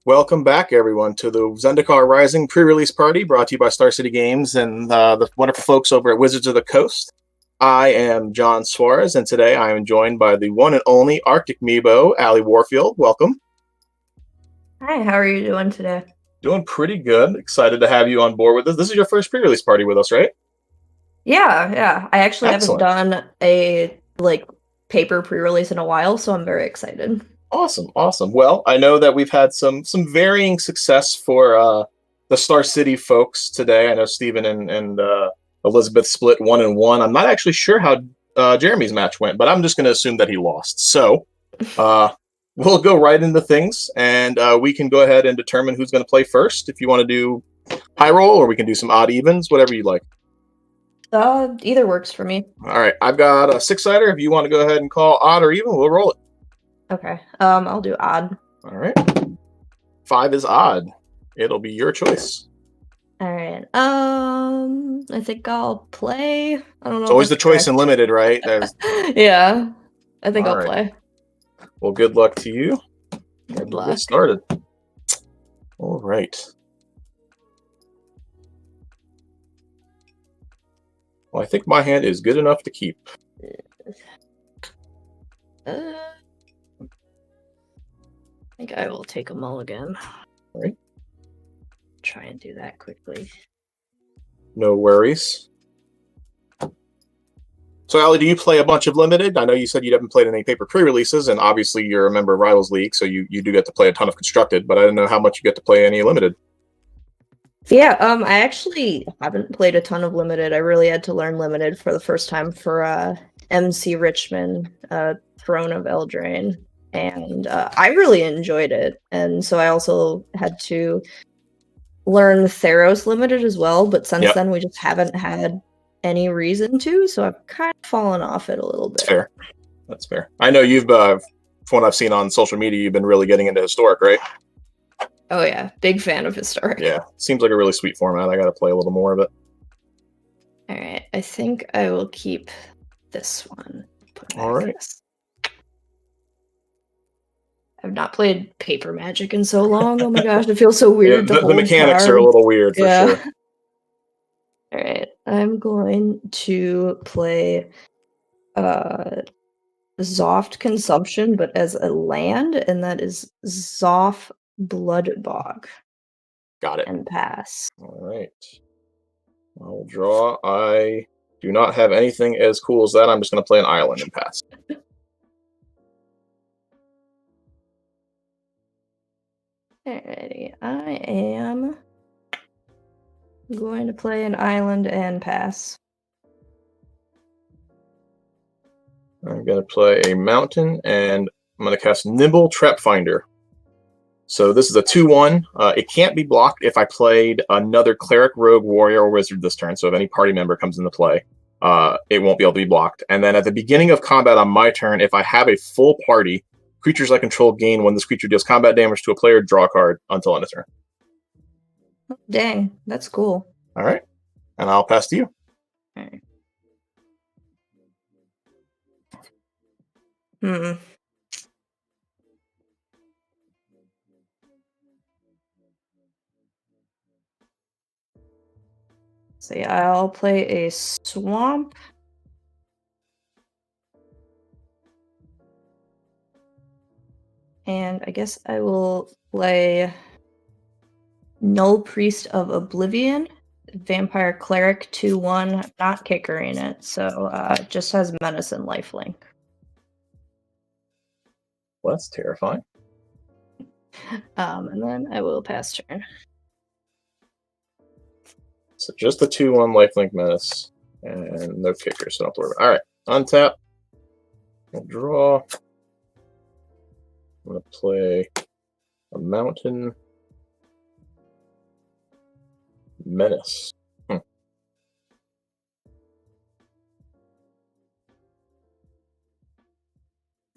Welcome back, everyone, to the Zendikar Rising Prerelease Party, brought to you by Star City Games and the wonderful folks over at Wizards of the Coast. I am John Suarez, and today I am joined by the one and only Arctic Meebo, Allison Warfield. Welcome. Hi, how are you doing today? Doing pretty good. Excited to have you on board with us. This is your first pre-release party with us, right? Yeah. I actually haven't Excellent. done a paper pre-release in a while, so I'm very excited. Awesome. Well, I know that we've had some varying success for the Star City folks today. I know Stephen and Elizabeth split 1-1. I'm not actually sure how Jeremy's match went, but I'm just going to assume that he lost. So we'll go right into things, and we can go ahead and determine who's going to play first. If you want to do high roll, or we can do some odd evens, whatever you like. Either works for me. All right, I've got a six-sider. If you want to go ahead and call odd or even, we'll roll it. Okay. I'll do odd. All right. 5 is odd. It'll be your choice. All right. I think I'll play. I don't know. It's always the choice in limited, right? Yeah. I think I'll play. Well, good luck to you. Good luck. Get started. All right. Well, I think my hand is good enough to keep. I think I will take a mulligan. All right. Try and do that quickly. No worries. So, Allie, do you play a bunch of limited? I know you said you haven't played any paper pre-releases, and obviously you're a member of Rivals League, so you do get to play a ton of constructed, but I didn't know how much you get to play any limited. Yeah, I actually haven't played a ton of limited. I really had to learn limited for the first time for MC Richmond, Throne of Eldraine, and I really enjoyed it. And so I also had to learn Theros limited as well, but since then we just haven't had any reason to, so I've kind of fallen off it a little bit. That's fair. I know you've, from what I've seen on social media, you've been really getting into Historic, right? Oh yeah, big fan of Historic. Yeah, seems like a really sweet format. I got to play a little more of it. All right, I think I will keep this one. All right. I've not played Paper Magic in so long. Oh my gosh, it feels so weird. The mechanics are a little weird for sure. All right, I'm going to play Zoft Consumption, but as a land, and that is Zoff Bloodbog. Got it. And pass. All right. I'll draw. I do not have anything as cool as that. I'm just going to play an island and pass. Alrighty, I am going to play an island and pass. I'm going to play a mountain, and I'm going to cast Nimble Trap Finder. So this is a 2/1. It can't be blocked if I played another Cleric, Rogue, Warrior, or Wizard this turn. So if any party member comes into play, it won't be able to be blocked. And then at the beginning of combat on my turn, if I have a full party, creatures I control gain when this creature deals combat damage to a player, draw a card until end of turn. Dang, that's cool. All right. And I'll pass to you. All right. So yeah, I'll play a swamp. And I guess I will play Null Priest of Oblivion, Vampire Cleric 2/1, not kickering it, so it just has Menace and Lifelink. Well, that's terrifying. And then I will pass turn. So just the 2/1 Lifelink Menace, and no kicker, so don't worry about it. All right, untap. We'll draw. I'm going to play a mountain menace. That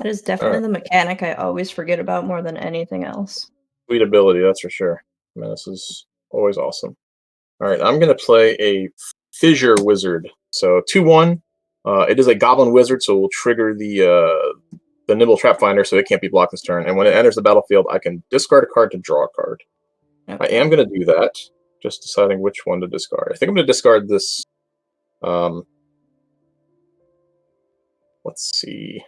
is definitely the mechanic I always forget about more than anything else. Sweet ability, that's for sure. Menace is always awesome. All right, I'm going to play a Fissure Wizard. So 2/1. It is a Goblin Wizard, so we'll trigger the the Nimble Trap Finder, so it can't be blocked this turn. And when it enters the battlefield, I can discard a card to draw a card. Okay. I am going to do that. Just deciding which one to discard. I think I'm going to discard this. Let's see.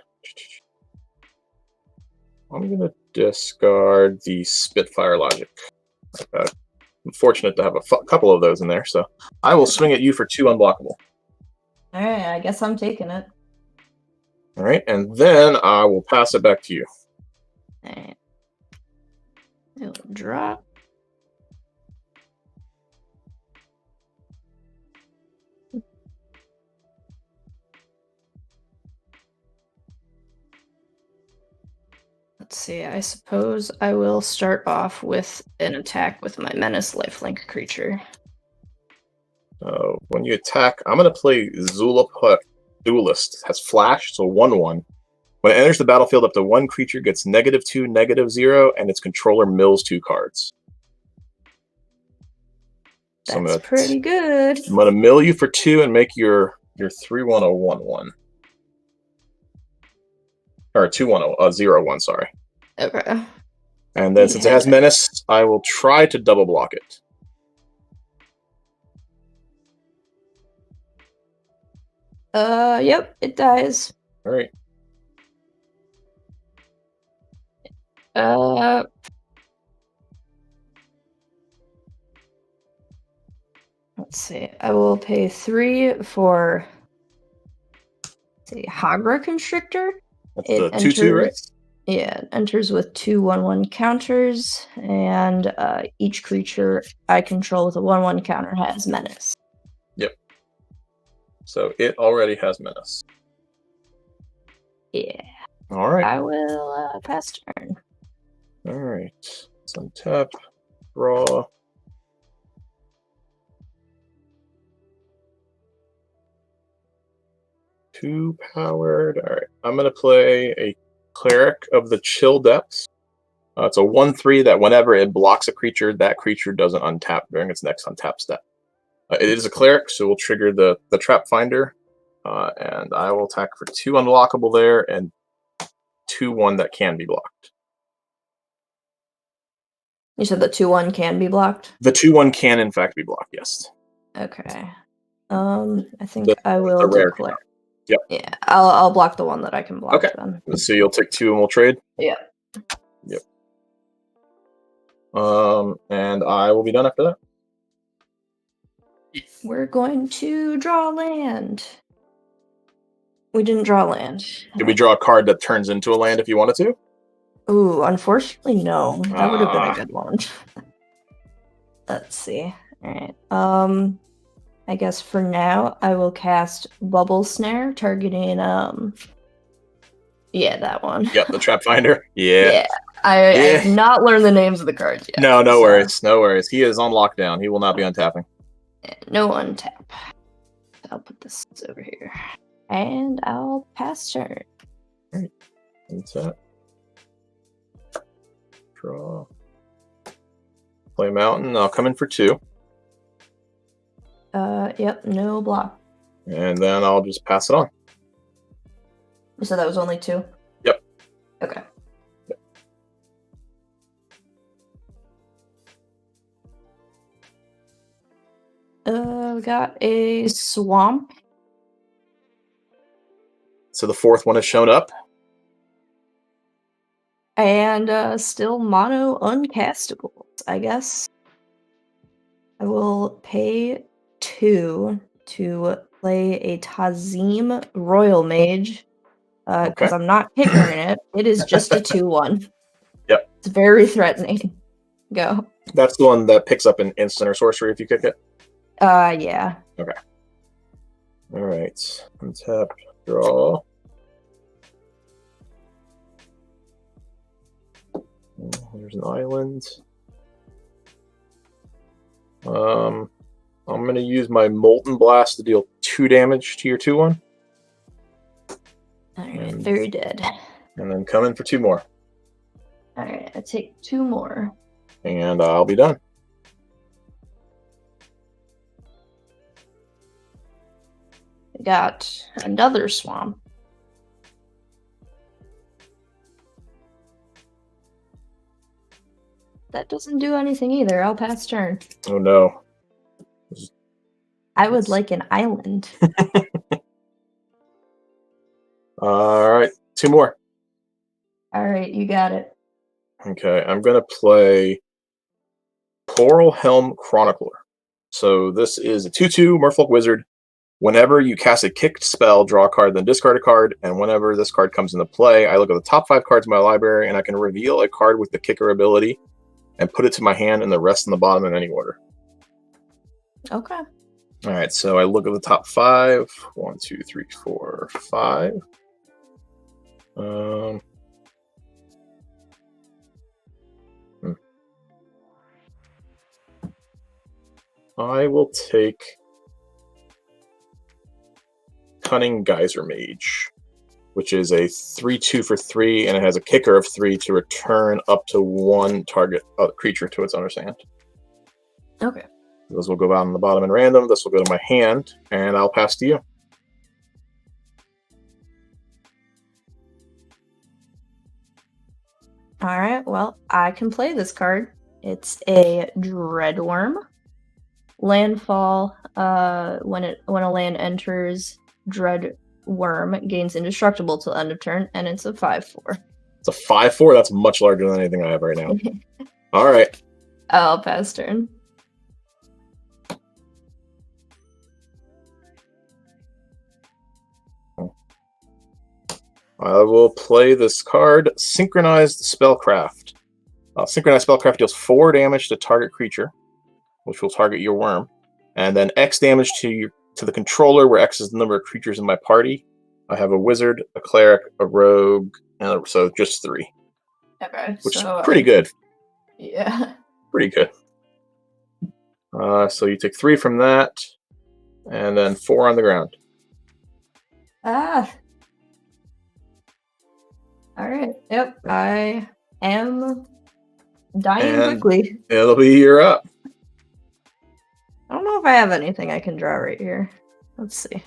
I'm going to discard the Spitfire Logic. I'm fortunate to have a couple of those in there, so I will swing at you for 2 unblockable. All right, I guess I'm taking it. All right, and then I will pass it back to you. All right. It'll drop. Let's see, I suppose I will start off with an attack with my Menace lifelink creature. When you attack, I'm going to play Zulaput Duelist. It has Flash, so 1/1. When it enters the battlefield, up to 1 creature gets -2, -0, and its controller mills 2 cards. So That's pretty good. I'm going to mill you for 2 and make your 3/1 a 1/1. Or 2/1 a 0/1, sorry. Okay. And then since it has Menace, I will try to double block it. Yep, it dies. All right. Let's see. I will pay 3 for, let's see, Hagra Constrictor. That's the 2/2, right? Yeah, it enters with 2 1/1 counters, and each creature I control with a 1/1 counter has Menace. Yep. So it already has Menace. Yeah. All right. I will pass turn. All right. So tap, draw. Two powered. All right. I'm going to play a Cleric of the Chill Depths. It's a 1/3 that whenever it blocks a creature, that creature doesn't untap during its next untap step. It is a Cleric, so we'll trigger the Trap Finder. And I will attack for 2 unblockable there and 2/1 that can be blocked. You said the 2/1 can be blocked? The 2/1 can in fact be blocked, yes. Okay. I think I will rare declare. Yep. Yeah, I'll block the one that I can block. Okay. Then. So you'll take 2 and we'll trade? Yeah. Yep. And I will be done after that. We're going to draw land. We didn't draw land. Did we draw a card that turns into a land if you wanted to? Ooh, unfortunately, no. That would have been a good one. Let's see. All right. I guess for now, I will cast Bubble Snare, targeting, yeah, that one. Yep, the Trap Finder. Yeah. Yeah. I have not learned the names of the cards yet. No worries. No worries. He is on lockdown. He will not be untapping. No untap. I'll put this over here. And I'll pass turn. All right. Untap. Draw. Play Mountain. I'll come in for 2. Yep, no block. And then I'll just pass it on. You said that was only 2? Yep. Okay. Yep. We got a swamp. So the 4th one has shown up. And still mono uncastable, I guess. I will pay 2 to play a Tazim Royal Mage. Because I'm not kickering it. It is just a 2/1. Yep. It's very threatening. Go. That's the one that picks up an instant or sorcery if you kick it? Yeah. Okay. All right. Untap, draw. There's an island. I'm going to use my Molten Blast to deal 2 damage to your 2/1. Alright, very dead. And then come in for 2 more. Alright, I take 2 more. And I'll be done. I got another swamp. that doesn't do anything either. I'll pass turn. Oh no. I would like an island. Alright, 2 more. Alright, you got it. Okay, I'm going to play Coral Helm Chronicler. So this is a 2/2 Merfolk Wizard. Whenever you cast a kicked spell, draw a card, then discard a card, and whenever this card comes into play, I look at the top 5 cards in my library, and I can reveal a card with the kicker ability and put it to my hand and the rest in the bottom in any order. Okay. Alright, so I look at the top 5. 1, 2, 3, 4, 5. I will take Cunning Geyser Mage, which is a 3/2 for 3, and it has a kicker of 3 to return up to 1 target creature to its owner's hand. Okay. Those will go down on the bottom in random. This will go to my hand, and I'll pass to you. Alright, well, I can play this card. It's a Dreadworm. Landfall, when a land enters Dreadworm, gains indestructible till end of turn, and it's a 5/4. It's a 5/4? That's much larger than anything I have right now. Alright. I'll pass turn. I will play this card, Synchronized Spellcraft. Synchronized Spellcraft deals 4 damage to target creature, which will target your worm, and then X damage to the controller, where X is the number of creatures in my party. I have a wizard, a cleric, a rogue, and so just 3. Okay, which so, is pretty good. Yeah. Pretty good. So you take 3 from that, and then 4 on the ground. Ah. Alright, yep, I am dying And quickly. it'll be you're up. I don't know if I have anything I can draw right here. Let's see.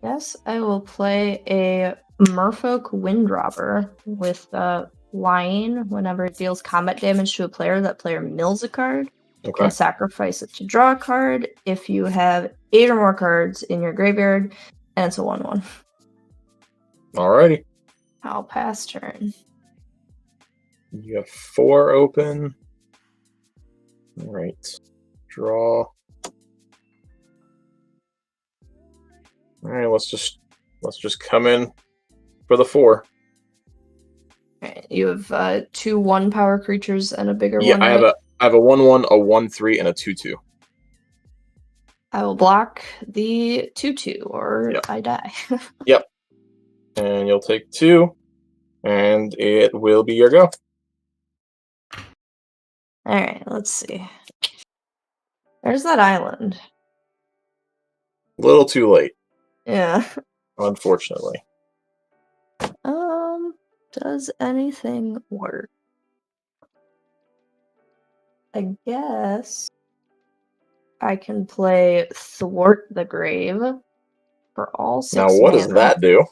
Yes, I will play a Merfolk Windrobber with flying. Whenever it deals combat damage to a player, that player mills a card. Okay. Can sacrifice it to draw a card if you have 8 or more cards in your graveyard, and it's a 1/1. Alrighty. I'll pass turn. You have 4 open. Alright. Draw. Alright, let's just come in for the 4. Alright, you have 2 1-power creatures and a bigger Yeah, one. I have a 1/1, a 1/3, and a 2/2. I will block the 2/2, or Yep. I die. Yep. And you'll take 2, and it will be your go. Alright, let's see. There's that island. A little too late, Yeah. unfortunately. Does anything work? I guess I can play Thwart the Grave for all 6 Now, what does mana. that do?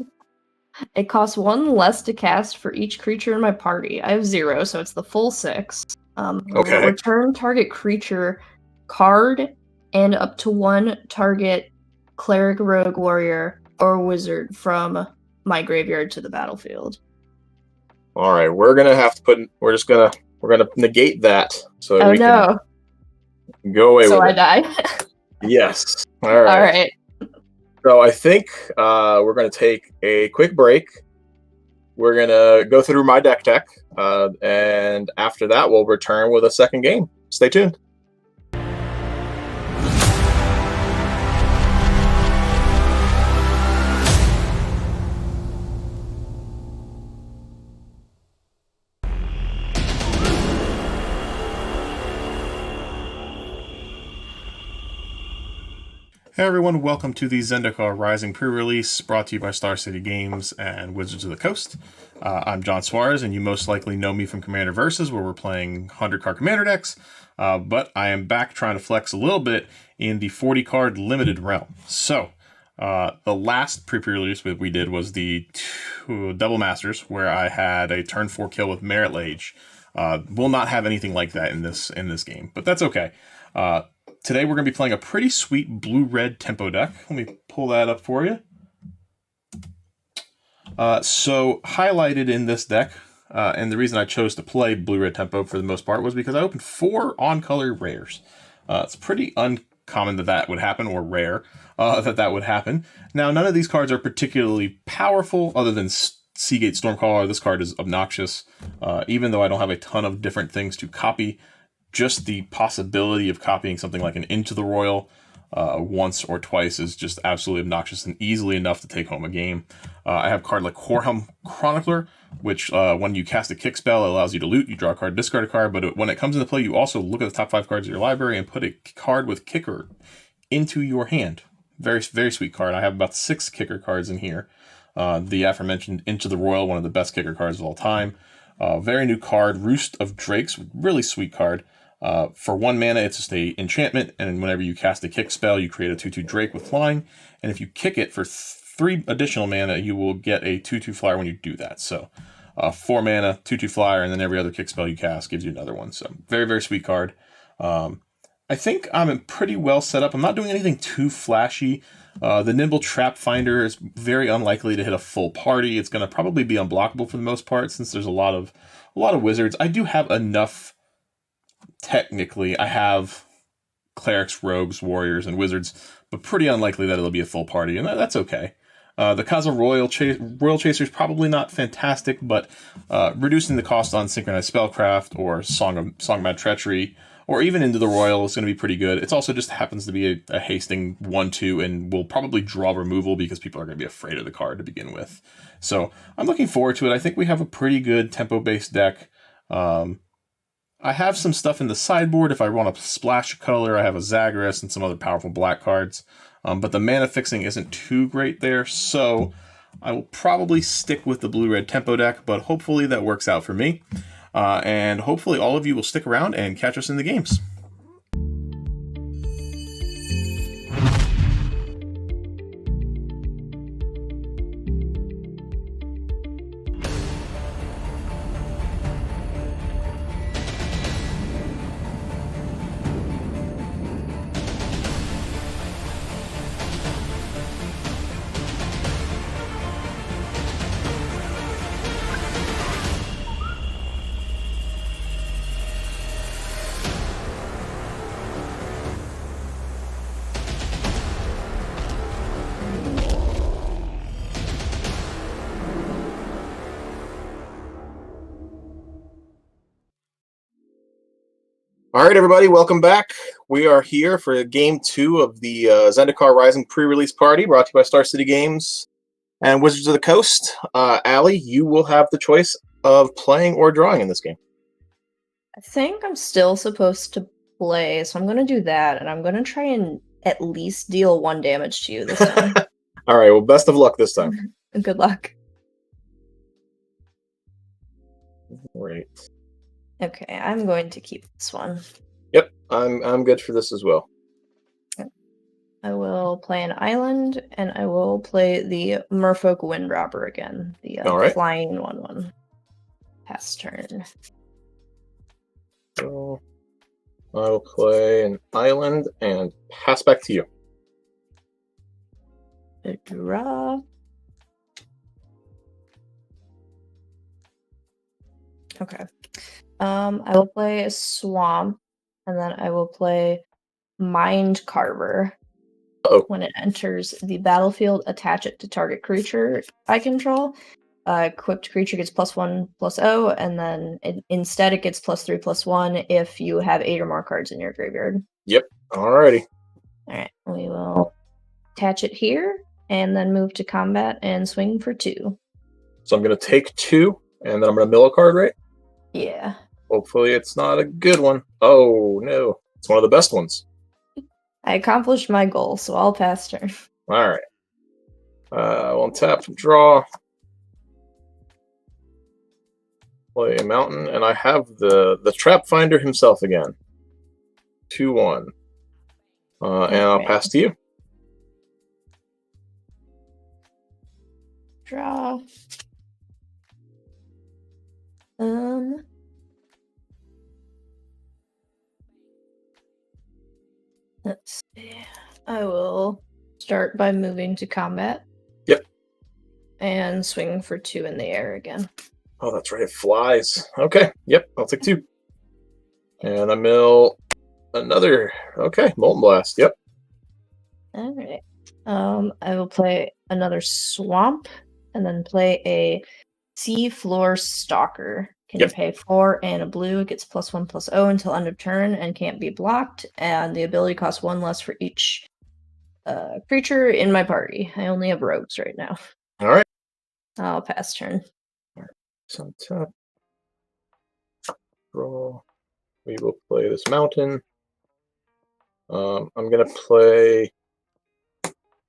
It costs 1 less to cast for each creature in my party. I have 0, so it's the full 6. Okay. Return target creature card and up to 1 target cleric, rogue, warrior, or wizard from my graveyard to the battlefield. All right, we're gonna negate that so that we can go away So with I it. die. Yes. All right. All right. So I think we're gonna take a quick break. We're gonna go through my deck tech, and after that, we'll return with a second game. Stay tuned. Hey everyone, welcome to the Zendikar Rising Prerelease, brought to you by Star City Games and Wizards of the Coast. I'm John Suarez, and you most likely know me from Commander Versus, where we're playing 100-card Commander decks, but I am back trying to flex a little bit in the 40-card limited realm. So, the last pre-release we did was the Double Masters, where I had a turn 4 kill with Merit Lage. We'll not have anything like that in this game, but that's okay. Today we're going to be playing a pretty sweet blue-red tempo deck. Let me pull that up for you. So highlighted in this deck, and the reason I chose to play blue-red tempo for the most part was because I opened 4 on-color rares. It's pretty uncommon that would happen, or rare that would happen. Now, none of these cards are particularly powerful other than Seagate Stormcaller. This card is obnoxious, even though I don't have a ton of different things to copy. Just the possibility of copying something like an Into the Royal once or twice is just absolutely obnoxious and easily enough to take home a game. I have a card like Horhelm Chronicler, which when you cast a kick spell, it allows you to loot. You draw a card, discard a card, but when it comes into play, you also look at the top 5 cards of your library and put a card with Kicker into your hand. Very, very sweet card. I have about 6 Kicker cards in here. The aforementioned Into the Royal, one of the best Kicker cards of all time. Very new card, Roost of Drakes, really sweet card. For 1 mana, it's just a enchantment, and whenever you cast a kick spell, you create a 2/2 Drake with flying, and if you kick it for 3 additional mana, you will get a 2/2 flyer when you do that. So 4 mana, 2/2 flyer, and then every other kick spell you cast gives you another one. So very, very sweet card. I think I'm pretty well set up. I'm not doing anything too flashy. The Nimble Trap Finder is very unlikely to hit a full party. It's going to probably be unblockable for the most part, since there's a lot of wizards. I do have enough. Technically, I have clerics, rogues, warriors, and wizards, but pretty unlikely that it'll be a full party, and that's okay. The Kaza Royal Chaser is probably not fantastic, but reducing the cost on Synchronized Spellcraft or Song of Mad Treachery, or even Into the Royal is going to be pretty good. It also just happens to be a hasting 1/2, and will probably draw removal because people are going to be afraid of the card to begin with. So I'm looking forward to it. I think we have a pretty good tempo-based deck. I have some stuff in the sideboard. If I want to splash a color, I have a Zagreus and some other powerful black cards. But the mana fixing isn't too great there, so I will probably stick with the blue-red tempo deck, but hopefully that works out for me. And hopefully all of you will stick around and catch us in the games. All right, everybody, welcome back. We are here for Game 2 of the Zendikar Rising Prerelease Party, brought to you by Star City Games and Wizards of the Coast. Allie, you will have the choice of playing or drawing in this game. I think I'm still supposed to play, so I'm going to do that, and I'm going to try and at least deal 1 damage to you this time. All right, well, best of luck this time. Good luck. Great. Okay, I'm going to keep this one. Yep, I'm good for this as well. I will play an island, and I will play the Merfolk Windrobber again. The right. flying 1/1. Pass turn. So I will play an island and pass back to you. A draw. Okay. I will play a swamp, and then I will play Mind Carver. Uh-oh. When it enters the battlefield, attach it to target creature I control. Equipped creature gets +1/+0, and then instead it gets +3/+1 if you have 8 or more cards in your graveyard. Yep. Alrighty. Alright, we will attach it here, and then move to combat and swing for 2. So I'm going to take 2, and then I'm going to mill a card, right? Yeah. Hopefully it's not a good one. Oh, no. It's one of the best ones. I accomplished my goal, so I'll pass turn. All right. I'll tap, draw, play a mountain, and I have the Trap Finder himself again. 2-1. And I'll pass to you. Draw. Let's see. I will start by moving to combat. Yep. And swing for 2 in the air again. Oh, that's right. It flies. Okay. Yep. I'll take 2. And I mill another. Okay. Molten Blast. Yep. All right. I will play another swamp and then play a sea floor stalker. Can you pay 4 and a blue? It gets +1/+0 until end of turn and can't be blocked. And the ability costs 1 less for each creature in my party. I only have rogues right now. All right. I'll pass turn. All right. So tap. Draw. We will play this mountain. I'm going to play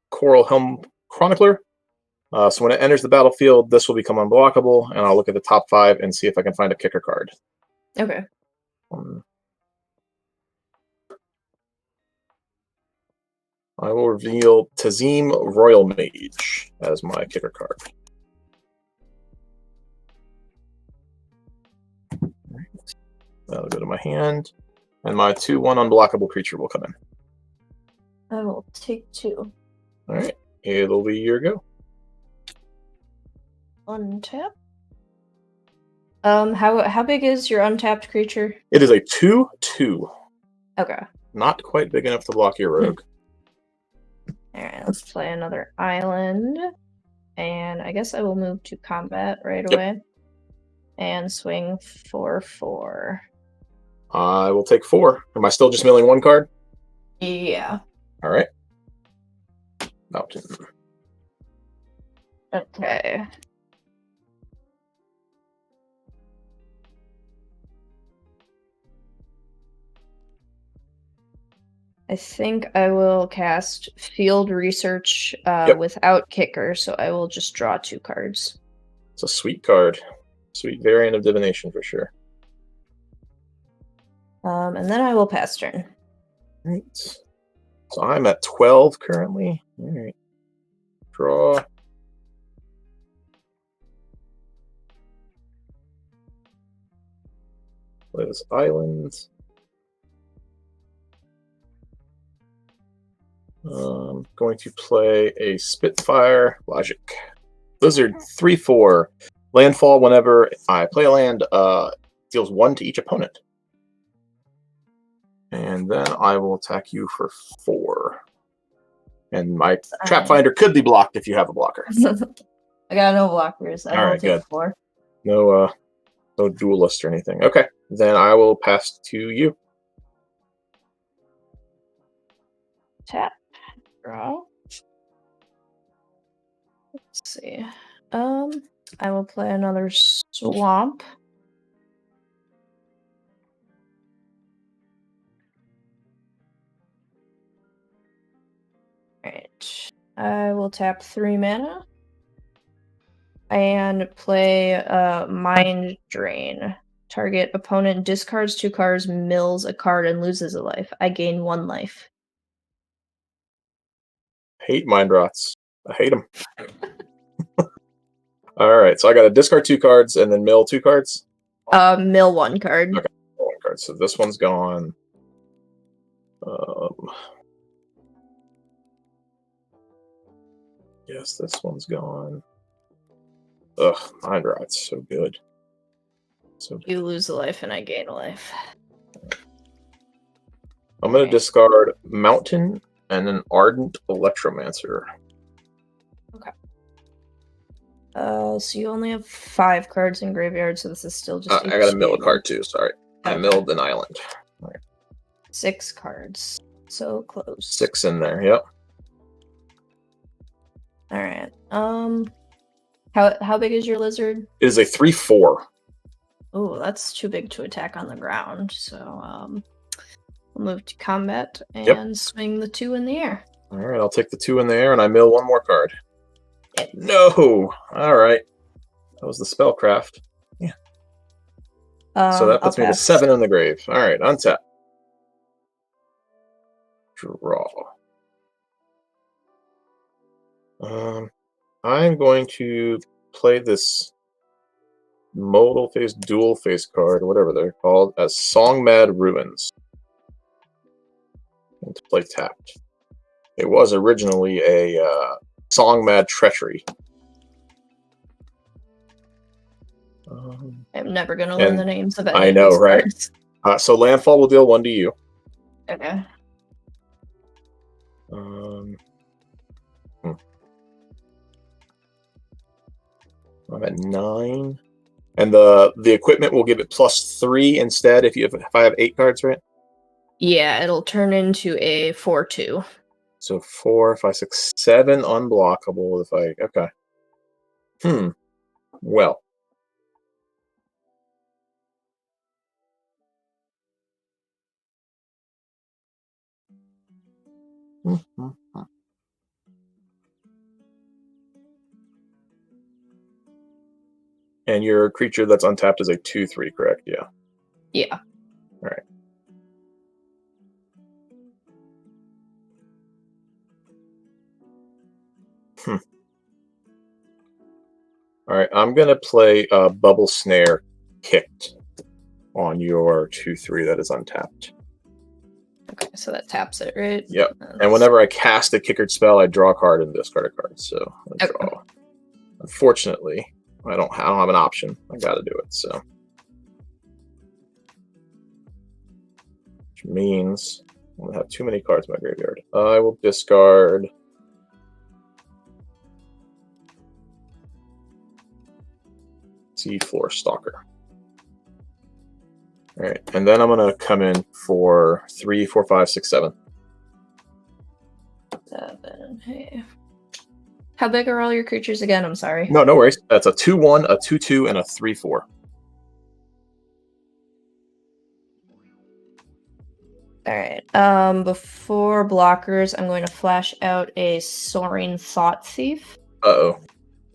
Coral Helm Chronicler. So when it enters the battlefield, this will become unblockable, and I'll look at the top 5 and see if I can find a kicker card. Okay. I will reveal Tazim Royal Mage as my kicker card. Right. That'll go to my hand, and my 2/1 unblockable creature will come in. I will take 2. All right, it'll be your go. Untap. How big is your untapped creature? It is a 2/2. Okay. Not quite big enough to block your rogue. Alright, let's play another island. And I guess I will move to combat right away. And swing for 4. I will take 4. Am I still just milling 1 card? Yeah. All right. Mountain. Okay. I think I will cast Field Research without kicker, so I will just draw 2 cards. It's a sweet card. Sweet variant of divination for sure. And then I will pass turn. Right. So I'm at 12 currently. All right. Draw. Play this island. Going to play a Spitfire Logic. Blizzard 3/4. Landfall whenever I play a land deals 1 to each opponent. And then I will attack you for 4. And my Trap Finder could be blocked if you have a blocker. I got no blockers. I will take 4. No duelist or anything. Okay. Then I will pass to you. Tap. Draw. Let's see. I will play another swamp. Alright. I will tap 3 mana. And play Mind Drain. Target opponent discards 2 cards, mills a card, and loses a life. I gain 1 life. Hate Mind Rots. I hate them. Alright, so I got to discard 2 cards and then mill 2 cards? Mill 1 card. Okay, 1 card. So this one's gone. Yes, this one's gone. Ugh, Mind Rot's so good. So good. You lose a life and I gain a life. I'm going to discard Mountain and an Ardent Electromancer. Okay. So you only have 5 cards in graveyard, so this is still just. I got to mill a card too. Sorry, I milled an island. Right. 6 cards, so close. 6 in there. Yep. All right. How big is your lizard? It is a 3/4. Oh, that's too big to attack on the ground. So move to combat and Yep. swing the 2 in the air. All right, I'll take the 2 in the air, and I mill 1 more card. No! All right. That was the spellcraft. Yeah. So that puts me to 7 in the grave. All right, untap. Draw. I'm going to play this modal face, dual face card, whatever they're called, as Song Mad Ruins. And to play tapped. It was originally a Song Mad Treachery. I'm never going to learn the names of any I of know, these right? cards. So landfall will deal 1 to you. Okay. I'm at 9. And the equipment will give it +3 instead if I have 8 cards, right? Yeah, it'll turn into a 4/2. So 4, 5, 6, 7 unblockable if I okay. Well. And your creature that's untapped is a 2/3, correct? Yeah. Yeah. All right. All right, I'm gonna play Bubble Snare Kicked on your 2/3 that is untapped. Okay, so that taps it, right? Yep. And whenever I cast a kickered spell, I draw a card and discard a card. So I draw. Okay. Unfortunately, I don't have an option. I got to do it. So, which means I'm gonna have too many cards in my graveyard. I will discard. Floor Stalker. All right, and then I'm gonna come in for 3, 4, 5, 6, 7. 7. Hey. How big are all your creatures again? I'm sorry. No worries. That's a 2/1, a 2/2, and a 3/4. All right. Before blockers, I'm going to flash out a Soaring Thought Thief. Uh-oh.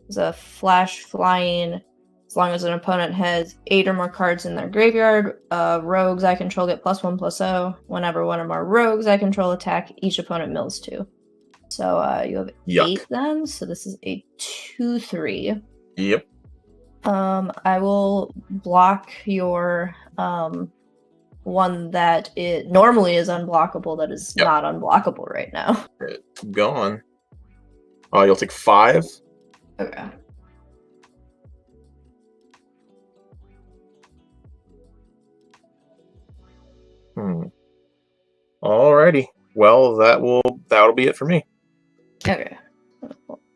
It's a flash flying. As long as an opponent has 8 or more cards in their graveyard, rogues I control get +1/+0. Whenever one or more rogues I control attack, each opponent mills 2. So you have 8 then. So this is a 2/3. Yep. I will block your one that it normally is unblockable that is not unblockable right now. It's gone. Oh, you'll take 5? Okay. Alrighty. Well, that'll be it for me. Okay.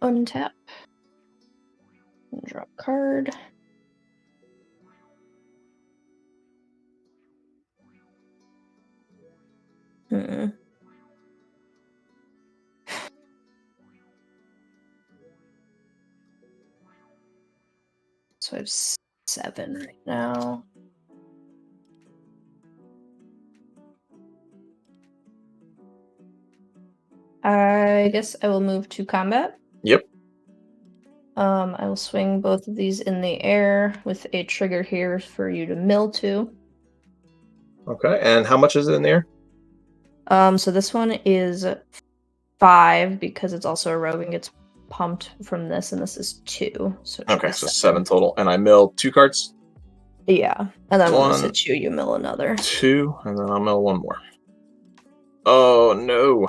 Untap. Draw a card. So I have 7 right now. I guess I will move to combat. Yep. I will swing both of these in the air with a trigger here for you to mill 2. Okay, and how much is it in there? So this one is 5 because it's also a rogue and gets pumped from this, and this is 2. So okay, so 7 total. And I mill 2 cards? Yeah. And then One, once it's you mill another. 2, and then I'll mill 1 more. Oh, no.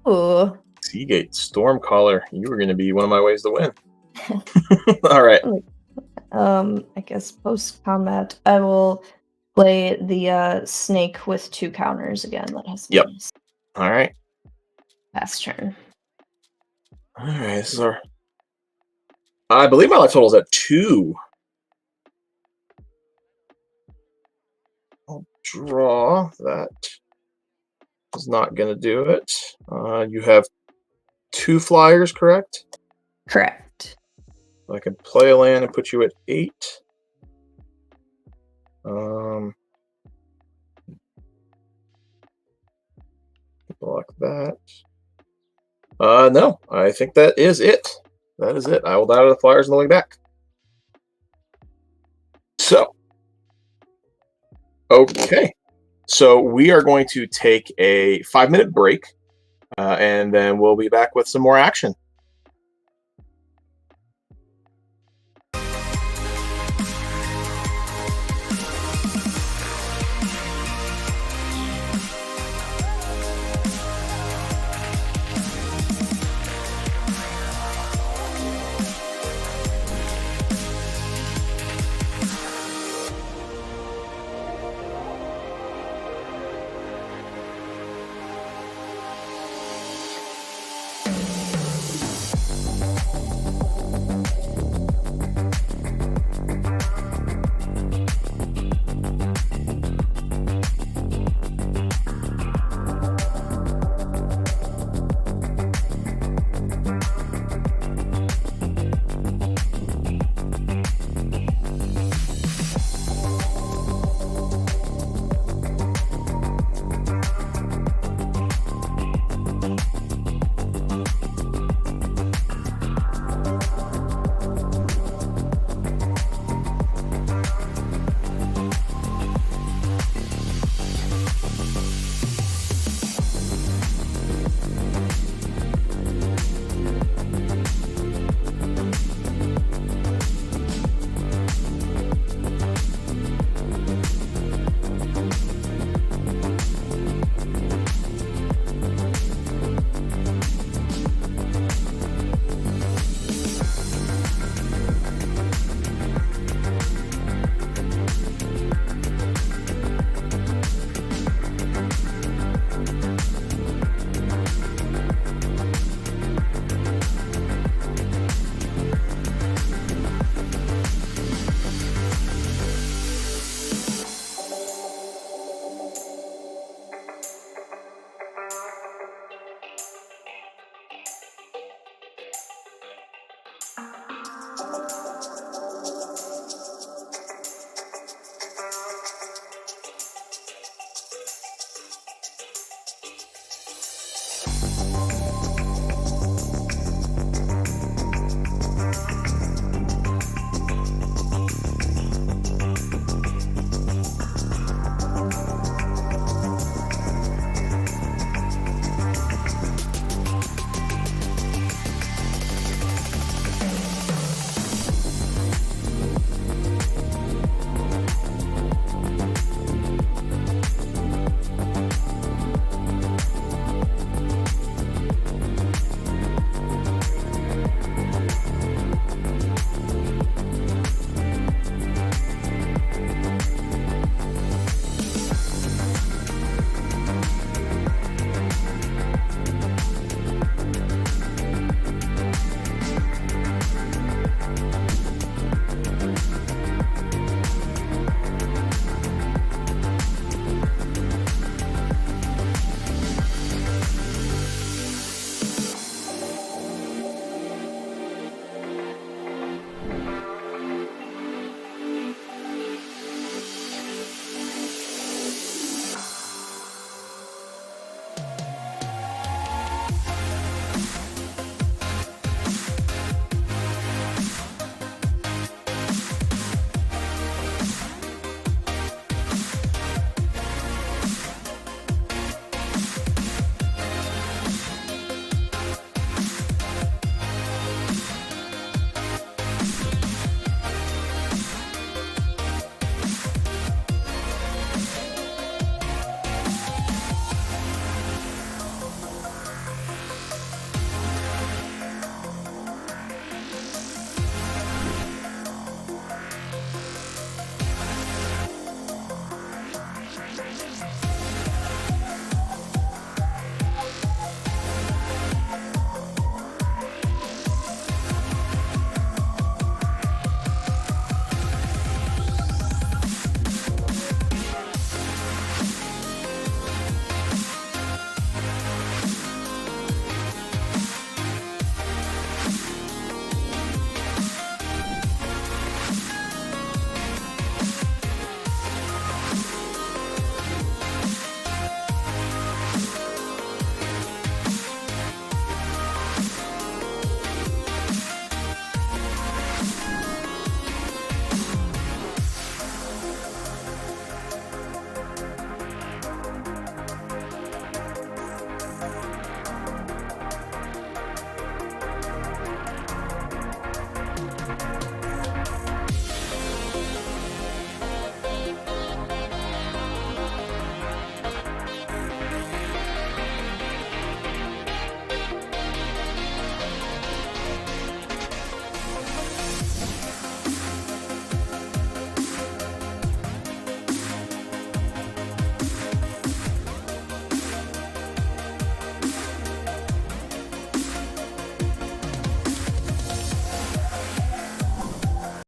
Oh. Seagate, Stormcaller. You were going to be one of my ways to win. All right. I guess post-combat, I will play the snake with 2 counters again. That has All right. Pass turn. All right, this is our... I believe my life total is at 2. I'll draw. That is not going to do it. You have 2 flyers, correct? Correct. I can play a land and put you at 8. that. No, I think that is it. That is it. I will dial the flyers on the way back. So, okay. So we are going to take a 5-minute break, and then we'll be back with some more action.